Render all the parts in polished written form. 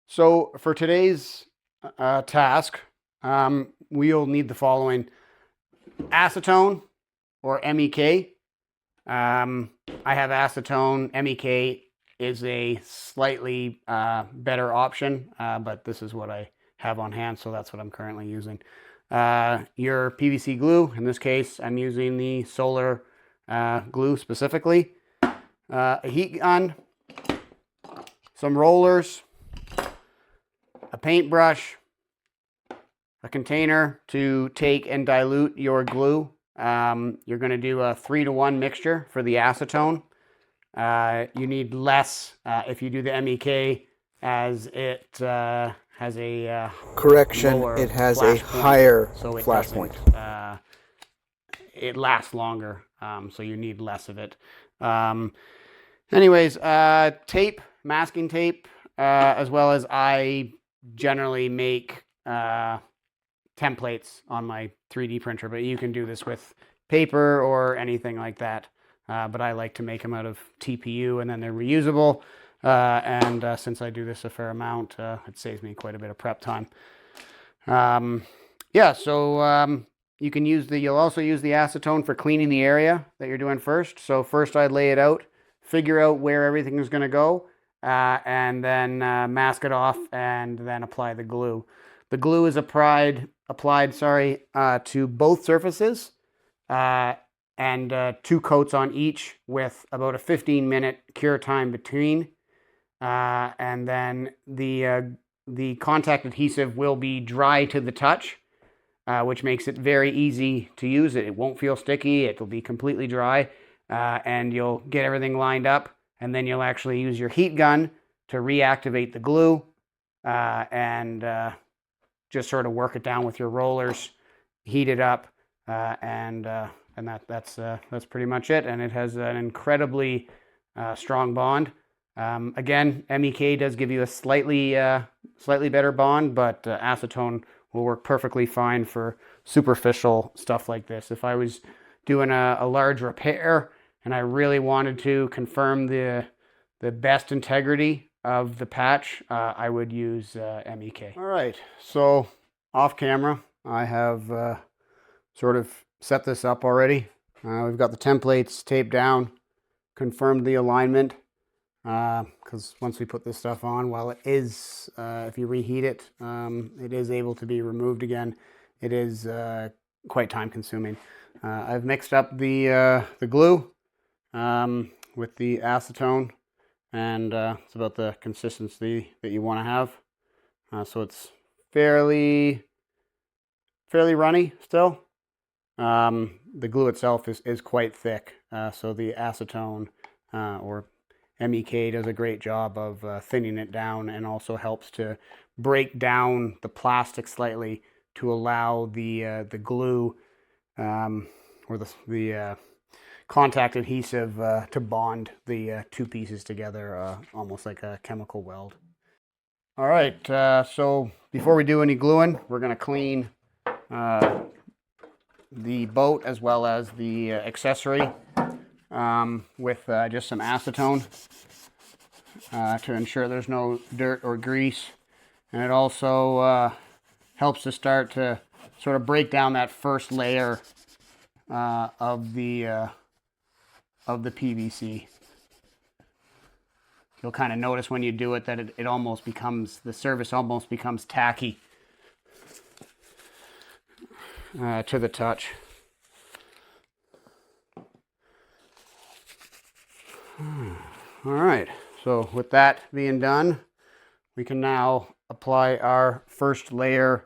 So for today's task, we'll need the following: acetone or MEK. I have acetone. MEK is a slightly better option, but this is what I have on hand, so that's what I'm currently using. Your PVC glue, in this case, I'm using the solar glue specifically. A heat gun, some rollers, a paintbrush, a container to take and dilute your glue. You're going to do a 3-to-1 mixture for the acetone. You need less if you do the MEK, as it has a Correction, lower it has a flash point, higher so it flash doesn't, point. it lasts longer, so you need less of it. Anyways, tape, masking tape, as well as I generally make templates on my 3D printer, but you can do this with paper or anything like that. But I like to make them out of TPU, and then they're reusable. And since I do this a fair amount, it saves me quite a bit of prep time. Yeah, so you can use you'll also use the acetone for cleaning the area that you're doing first. So first I'd lay it out, figure out where everything is going to go, and then mask it off, and then apply the glue. The glue is applied to both surfaces, and 2 coats on each, with about a 15-minute cure time between. And then the contact adhesive will be dry to the touch, which makes it very easy to use. It won't feel sticky. It'll be completely dry, and you'll get everything lined up, and then you'll actually use your heat gun to reactivate the glue, and just sort of work it down with your rollers, heat it up, and that's pretty much it. And it has an incredibly strong bond. Again, MEK does give you a slightly better bond, but acetone will work perfectly fine for superficial stuff like this. If I was doing a large repair and I really wanted to confirm the best integrity of the patch, I would use MEK. All right, so off camera, I have sort of set this up already. We've got the templates taped down, confirmed the alignment, because once we put this stuff on, while it is, if you reheat it, it is able to be removed again. It is quite time consuming. I've mixed up the glue with the acetone, and it's about the consistency that you want to have. So it's fairly runny still. The glue itself is quite thick, so the acetone or MEK does a great job of thinning it down, and also helps to break down the plastic slightly to allow the glue or the contact adhesive to bond the 2 pieces together, almost like a chemical weld. All right, so before we do any gluing, we're going to clean the boat as well as the accessory with just some acetone to ensure there's no dirt or grease. And it also helps to start to sort of break down that first layer of the PVC. You'll kind of notice when you do it that it almost becomes, the surface almost becomes tacky to the touch. All right, so with that being done, we can now apply our first layer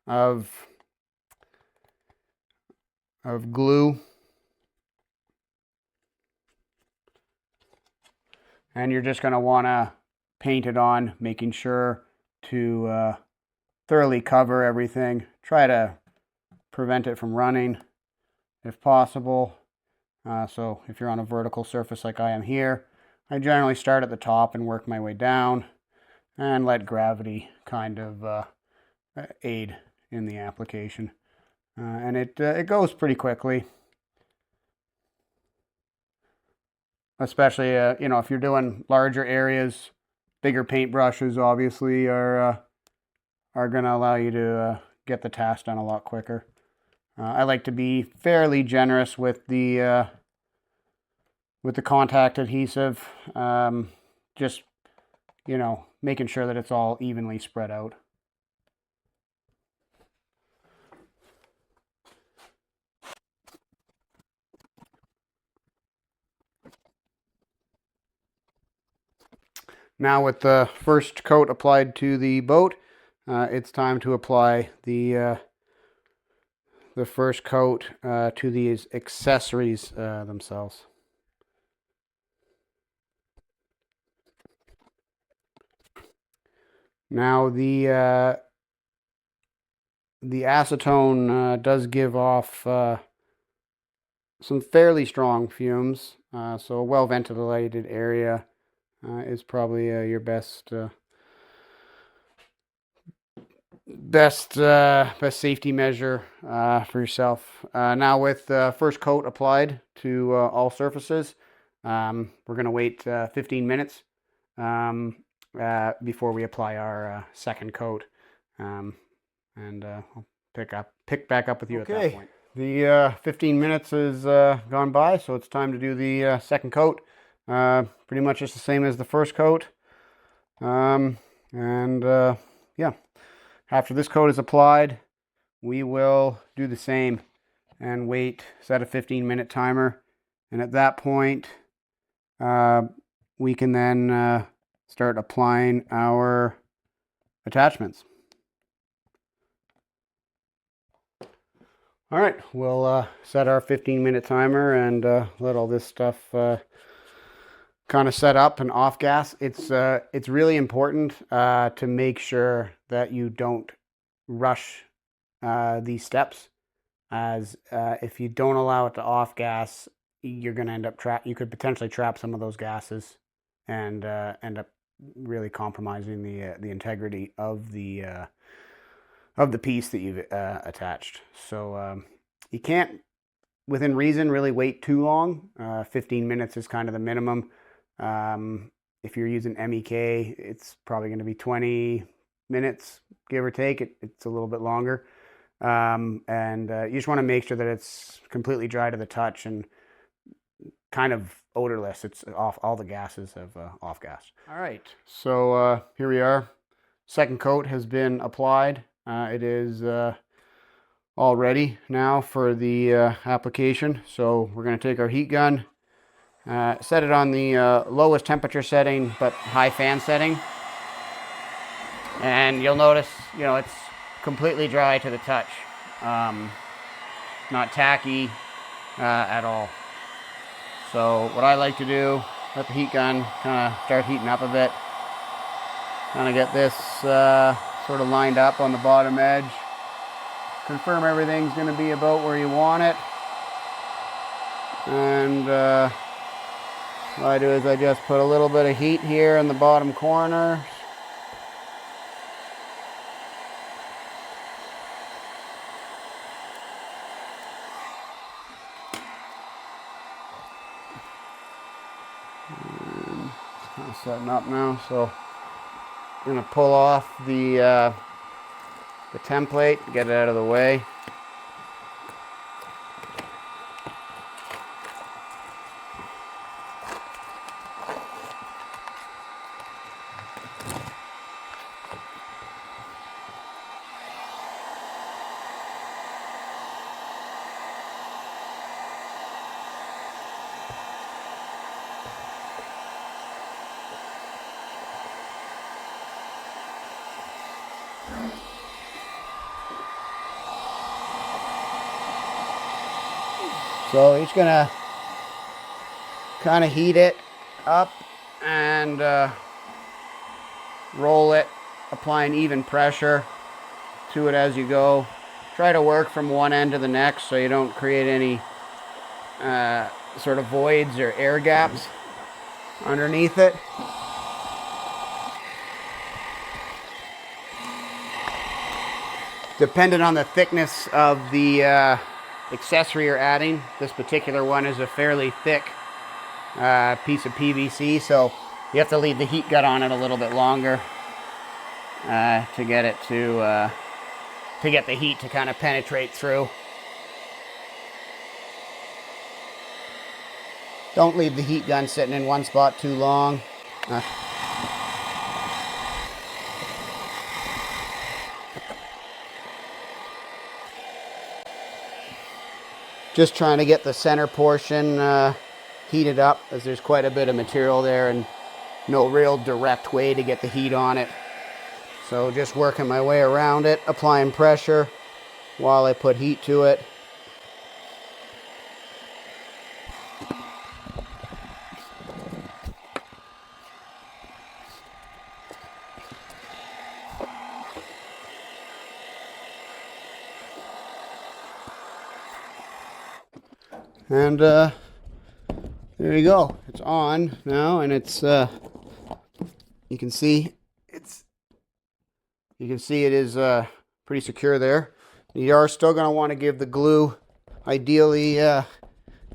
of glue. And you're just going to want to paint it on, making sure to thoroughly cover everything. Try to prevent it from running if possible. So if you're on a vertical surface like I am here, I generally start at the top and work my way down, and let gravity kind of aid in the application. And it goes pretty quickly. Especially, if you're doing larger areas, bigger paintbrushes obviously are going to allow you to get the task done a lot quicker. I like to be fairly generous with the contact adhesive, just, you know, making sure that it's all evenly spread out. Now with the first coat applied to the boat, it's time to apply the first coat to these accessories themselves. Now the acetone does give off some fairly strong fumes, so a well ventilated area is probably your best safety measure for yourself. Now with the first coat applied to all surfaces, we're going to wait 15 minutes before we apply our second coat, and I'll pick back up with you at that point. The 15 minutes has gone by, so it's time to do the second coat. Pretty much just the same as the first coat, yeah. After this coat is applied, we will do the same and set a 15-minute timer, and at that point we can then start applying our attachments. All right, we'll set our 15-minute timer and let all this stuff kind of set up and off gas. It's really important to make sure that you don't rush these steps, as if you don't allow it to off gas, you're going to end up you could potentially trap some of those gases and end up really compromising the integrity of the piece that you've attached. So you can't, within reason, really wait too long. 15 minutes is kind of the minimum. If you're using MEK, it's probably going to be 20 minutes, give or take. It's a little bit longer. And you just want to make sure that it's completely dry to the touch and kind of odorless. It's off, all the gases have off gassed. All right, so here we are. Second coat has been applied. It is all ready now for the application. So we're going to take our heat gun, set it on the lowest temperature setting but high fan setting, and you'll notice, you know, it's completely dry to the touch, not tacky at all. So what I like to do, let the heat gun kind of start heating up a bit, kind of get this sort of lined up on the bottom edge, confirm everything's going to be about where you want it, and what I do is I just put a little bit of heat here in the bottom corner. Kind of setting up now, so I'm going to pull off the template, get it out of the way. So he's gonna kind of heat it up and roll it, applying even pressure to it as you go. Try to work from one end to the next so you don't create any sort of voids or air gaps underneath it. Depending on the thickness of the accessory you're adding, this particular one is a fairly thick piece of PVC, so you have to leave the heat gun on it a little bit longer to get it to get the heat to kind of penetrate through. Don't leave the heat gun sitting in one spot too long. Just trying to get the center portion heated up, as there's quite a bit of material there and no real direct way to get the heat on it. So just working my way around it, applying pressure while I put heat to it. And there you go. It's on now, and it's you can see it is pretty secure there. You are still going to want to give the glue, ideally, at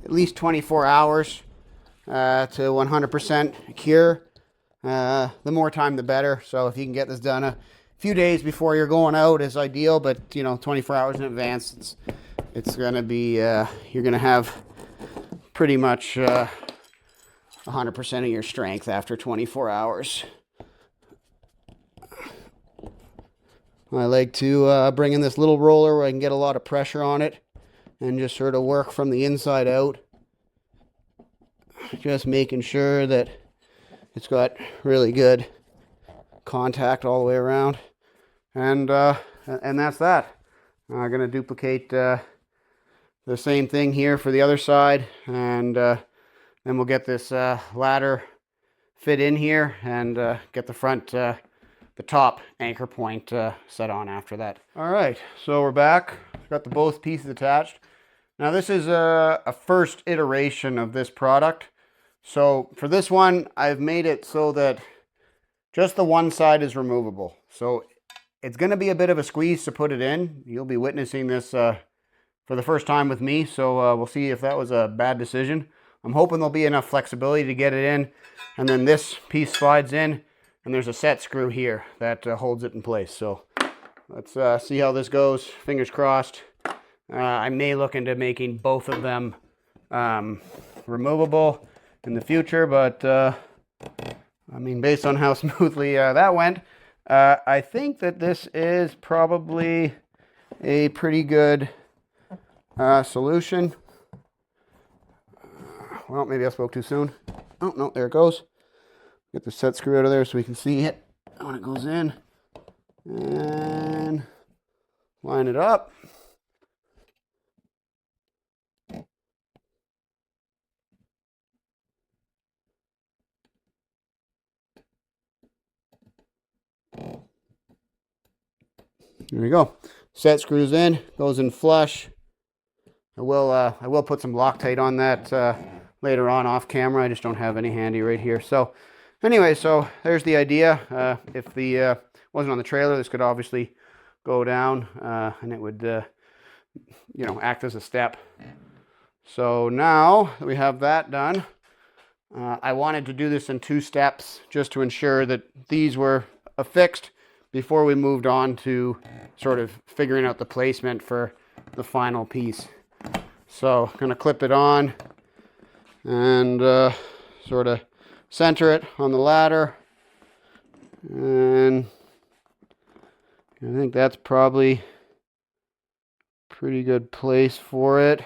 least 24 hours to 100% cure. The more time, the better. So if you can get this done a few days before you're going out is ideal, but 24 hours in advance, it's going to be you're going to have pretty much 100% of your strength after 24 hours. I like to bring in this little roller where I can get a lot of pressure on it and just sort of work from the inside out. Just making sure that it's got really good contact all the way around. And that's that. I'm going to duplicate the same thing here for the other side, and then we'll get this ladder fit in here and get the front the top anchor point set on after that. All right, so we're back. Got the both pieces attached. Now this is a first iteration of this product. So for this one, I've made it so that just the one side is removable. So it's going to be a bit of a squeeze to put it in. You'll be witnessing this for the first time with me, so we'll see if that was a bad decision. I'm hoping there'll be enough flexibility to get it in, and then this piece slides in, and there's a set screw here that holds it in place. So let's see how this goes. Fingers crossed. I may look into making both of them removable in the future, but I mean, based on how smoothly that went, I think that this is probably a pretty good solution. Well, maybe I spoke too soon. Oh, no, there it goes. Get the set screw out of there so we can see it when it goes in. And line it up. There we go. Set screws in, goes in flush. I will put some Loctite on that later on off camera. I just don't have any handy right here. So anyway, so there's the idea. If the wasn't on the trailer, this could obviously go down and it would act as a step. So now that we have that done, I wanted to do this in 2 steps just to ensure that these were affixed before we moved on to sort of figuring out the placement for the final piece. So I'm going to clip it on and sort of center it on the ladder, and I think that's probably a pretty good place for it.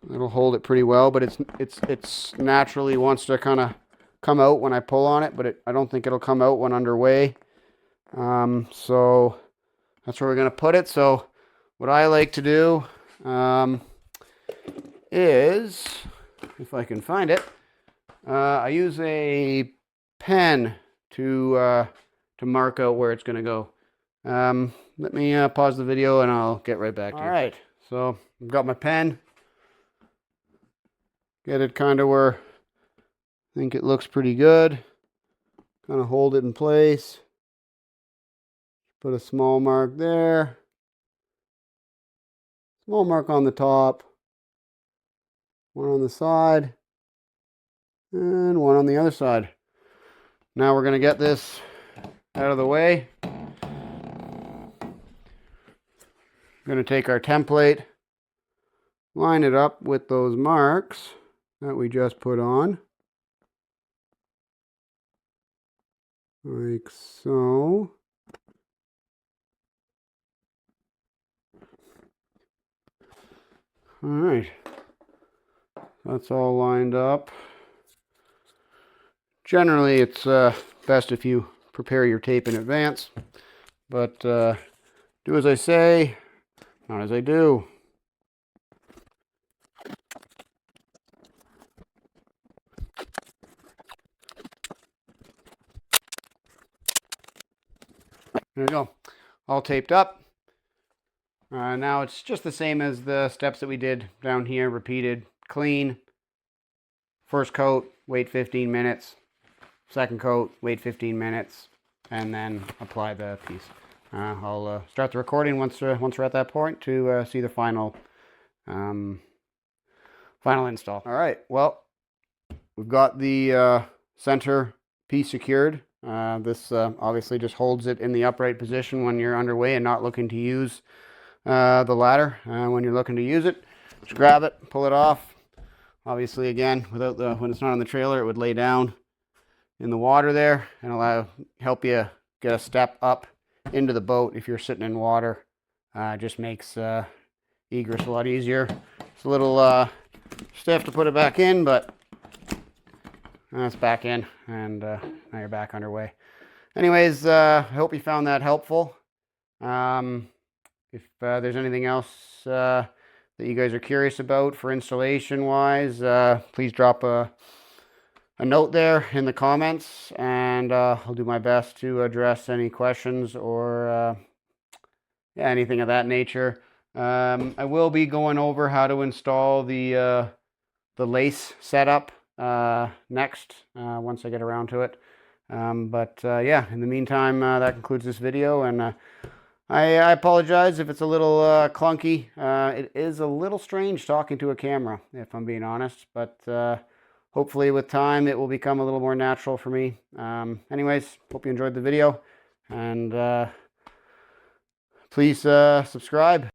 It'll hold it pretty well, but it's naturally wants to kind of come out when I pull on it, but I don't think it'll come out when underway. So that's where we're going to put it. So what I like to do is, if I can find it, I use a pen to mark out where it's going to go. Let me pause the video and I'll get right back to you. All right, so I've got my pen. Get it kind of where I think it looks pretty good. Kind of hold it in place. Put a small mark there. Small mark on the top. One on the side. and one on the other side. Now we're going to get this out of the way. We're going to take our template, line it up with those marks that we just put on, like so. All right, that's all lined up. Generally, it's best if you prepare your tape in advance, but do as I say, not as I do. There we go, all taped up. Now it's just the same as the steps that we did down here, repeated, clean. First coat, wait 15 minutes. Second coat, wait 15 minutes, and then apply the piece. I'll start the recording once we're at that point to see the final install. All right, well, we've got the center piece secured. This obviously just holds it in the upright position when you're underway and not looking to use the ladder. When you're looking to use it, just grab it, pull it off. Obviously, again, when it's not on the trailer, it would lay down in the water there and help you get a step up into the boat if you're sitting in water. Just makes egress a lot easier. It's a little stiff to put it back in, but it's back in, and now you're back underway. Anyways, I hope you found that helpful. If there's anything else that you guys are curious about for installation wise, please drop a note there in the comments, and I'll do my best to address any questions or anything of that nature. I will be going over how to install the lace setup next once I get around to it. Yeah, in the meantime, that concludes this video, and I apologize if it's a little clunky. It is a little strange talking to a camera, if I'm being honest, but hopefully with time it will become a little more natural for me. Anyways, hope you enjoyed the video, and please subscribe.